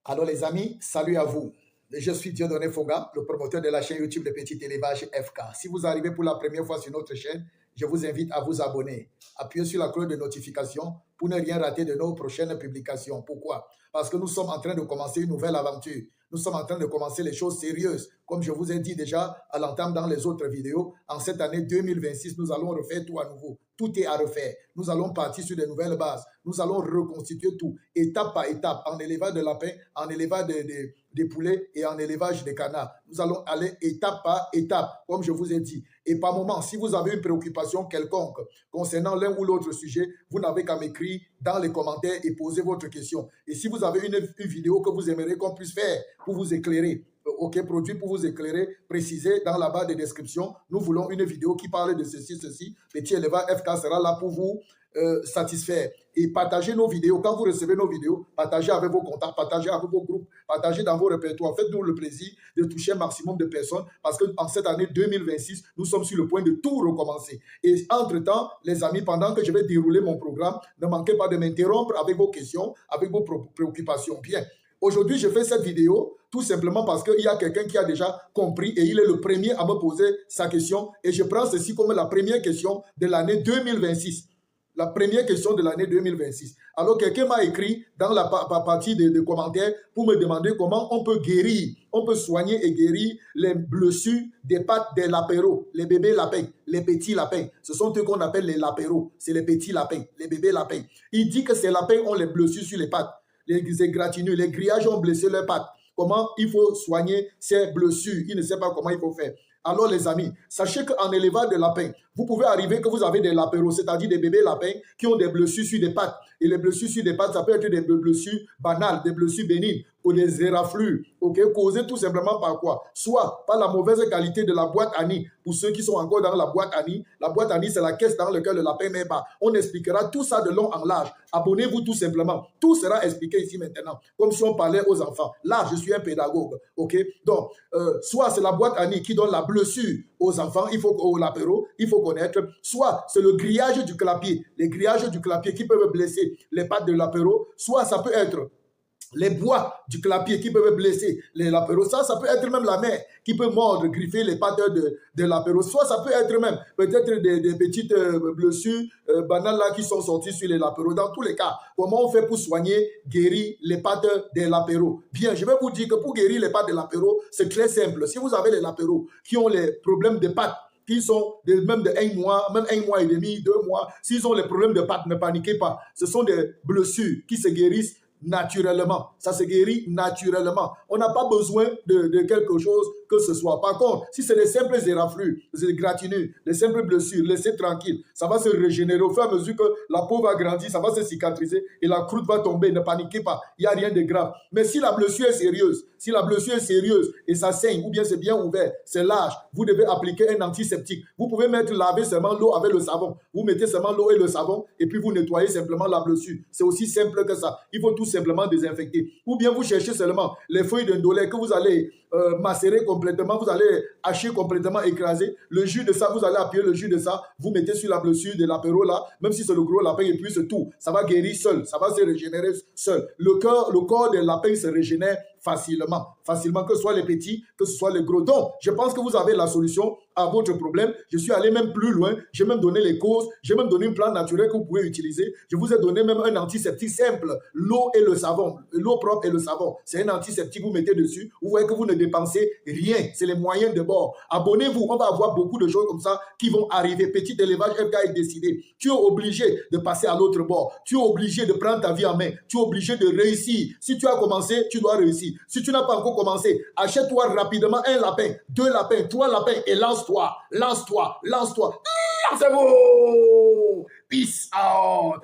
Alors les amis, salut à vous. Je suis Dieudonné Foga, le promoteur de la chaîne YouTube de Petit Élevage FK. Si vous arrivez pour la première fois sur notre chaîne, je vous invite à vous abonner. Appuyez sur la cloche de notification pour ne rien rater de nos prochaines publications. Pourquoi? Parce que nous sommes en train de commencer une nouvelle aventure. Nous sommes en train de commencer les choses sérieuses. Comme je vous ai dit déjà à l'entame dans les autres vidéos, en cette année 2026, nous allons refaire tout à nouveau. Tout est à refaire. Nous allons partir sur de nouvelles bases. Nous allons reconstituer tout, étape par étape, en élevage de lapins, en élevage des poulets et en élevage des canards. Nous allons aller étape par étape, comme je vous ai dit. Et par moment, si vous avez une préoccupation quelconque concernant l'un ou l'autre sujet, vous n'avez qu'à m'écrire dans les commentaires et poser votre question. Et si vous avez une vidéo que vous aimeriez qu'on puisse faire pour vous éclairer, produit pour vous éclairer, précisez dans la barre de description. Nous voulons une vidéo qui parle de ceci. Petit éleveur FK sera là pour vous satisfaire. Et partagez nos vidéos. Quand vous recevez nos vidéos, partagez avec vos contacts, partagez avec vos groupes, partagez dans vos répertoires. Faites-nous le plaisir de toucher un maximum de personnes parce qu'en cette année 2026, nous sommes sur le point de tout recommencer. Et entre-temps, les amis, pendant que je vais dérouler mon programme, ne manquez pas de m'interrompre avec vos questions, avec vos préoccupations. Bien. Aujourd'hui, je fais cette vidéo tout simplement parce qu'il y a quelqu'un qui a déjà compris et il est le premier à me poser sa question. Et je prends ceci comme la première question de l'année 2026. La première question de l'année 2026. Alors, quelqu'un m'a écrit dans la partie de commentaires pour me demander comment on peut guérir, on peut soigner et guérir les blessures des pattes des lapéros, les bébés lapins, les petits lapins. Ce sont eux qu'on appelle les lapéros. C'est les petits lapins, les bébés lapins. Il dit que ces lapins ont les blessures sur les pattes. Les égratignures, les grillages ont blessé leurs pattes. Comment il faut soigner ces blessures? Il ne sait pas comment il faut faire. Alors les amis, sachez qu'en élevage de lapins, vous pouvez arriver que vous avez des lapéros, c'est-à-dire des bébés lapins qui ont des blessures sur des pattes. Et les blessures sur des pattes, ça peut être des blessures banales, des blessures bénignes ou des éraflures, causées tout simplement par quoi? Soit par la mauvaise qualité de la boîte à nid. Pour ceux qui sont encore dans la boîte à nid, c'est la caisse dans laquelle le lapin met bas. On expliquera tout ça de long en large. Abonnez-vous tout simplement. Tout sera expliqué ici maintenant, comme si on parlait aux enfants. Là, je suis un pédagogue, Donc, soit c'est la boîte à nid qui donne la blessure aux enfants, aux lapéros, il faut connaître. Soit c'est le grillage du clapier, les grillages du clapier qui peuvent blesser les pattes de lapéros. Soit ça peut être les bois du clapier qui peuvent blesser les lapéros. Ça peut être même la mère qui peut mordre, griffer les pattes de lapéros. Soit ça peut être même peut-être des petites blessures banales là qui sont sorties sur les lapéros. Dans tous les cas, comment on fait pour soigner, guérir les pattes des lapéros? Bien, je vais vous dire que pour guérir les pattes des lapéros, c'est très simple. Si vous avez les lapéros qui ont les problèmes de pattes, qui sont même de 1 mois, même 1 mois et demi, 2 mois, s'ils ont les problèmes de pattes, ne paniquez pas. Ce sont des blessures qui se guérissent naturellement. Ça se guérit naturellement. On n'a pas besoin de quelque chose que ce soit. Par contre, si c'est des simples éraflures, des égratignures, des simples blessures, laissez tranquille. Ça va se régénérer au fur et à mesure que la peau va grandir, ça va se cicatriser et la croûte va tomber. Ne paniquez pas. Il n'y a rien de grave. Mais si la blessure est sérieuse, et ça saigne ou bien c'est bien ouvert, c'est large, vous devez appliquer un antiseptique. Vous pouvez laver seulement l'eau avec le savon. Vous mettez seulement l'eau et le savon et puis vous nettoyez simplement la blessure. C'est aussi simple que ça. Il faut tout simplement désinfecter. Ou bien vous cherchez seulement les feuilles d'indolé que vous allez macérer complètement, vous allez hacher complètement, écraser. Le jus de ça, vous allez appuyer le jus de ça, vous mettez sur la blessure de l'apéro là, même si c'est le gros lapin et puis c'est tout. Ça va guérir seul, ça va se régénérer seul. Le corps des lapins se régénère facilement, que ce soit les petits, que ce soit les gros. Donc, je pense que vous avez la solution à votre problème. Je suis allé même plus loin, j'ai même donné les causes, j'ai même donné une plante naturelle que vous pouvez utiliser. Je vous ai donné même un antiseptique simple, l'eau et le savon, l'eau propre et le savon. C'est un antiseptique, vous mettez dessus, vous voyez que vous ne dépensez rien, c'est les moyens de bord. Abonnez-vous, on va avoir beaucoup de choses comme ça qui vont arriver. Petit élevage FK est décidé. Tu es obligé de passer à l'autre bord, tu es obligé de prendre ta vie en main, tu es obligé de réussir. Si tu as commencé, tu dois réussir. Si tu n'as pas encore commencé, achète-toi rapidement 1 lapin, 2 lapins, 3 lapins et lance-toi. Lancez-vous. Peace out.